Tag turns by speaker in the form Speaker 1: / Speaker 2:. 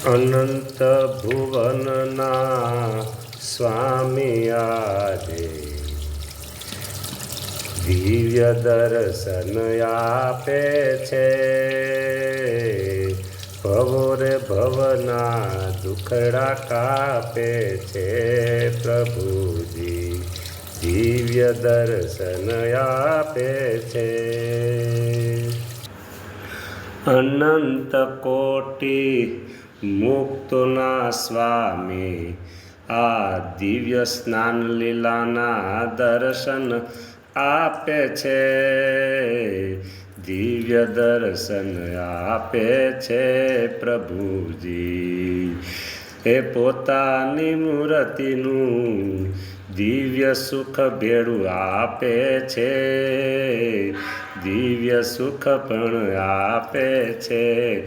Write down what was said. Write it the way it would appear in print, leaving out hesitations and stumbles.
Speaker 1: અનંત ભુવનના સ્વામી આજે દિવ્ય દર્શન આપે છે. ભવો રે ભવના દુખડા કાપે છે. પ્રભુજી દિવ્ય દર્શન આપે છે. અનંત કોટી મુક્તોના સ્વામી આ દિવ્ય સ્નાન લીલાના દર્શન આપે છે. દિવ્ય દર્શન આપે છે પ્રભુજી. એ પોતાની મૂર્તિનું દિવ્ય સુખ ભેળું આપે છે. દિવ્ય સુખ પણ આપે છે.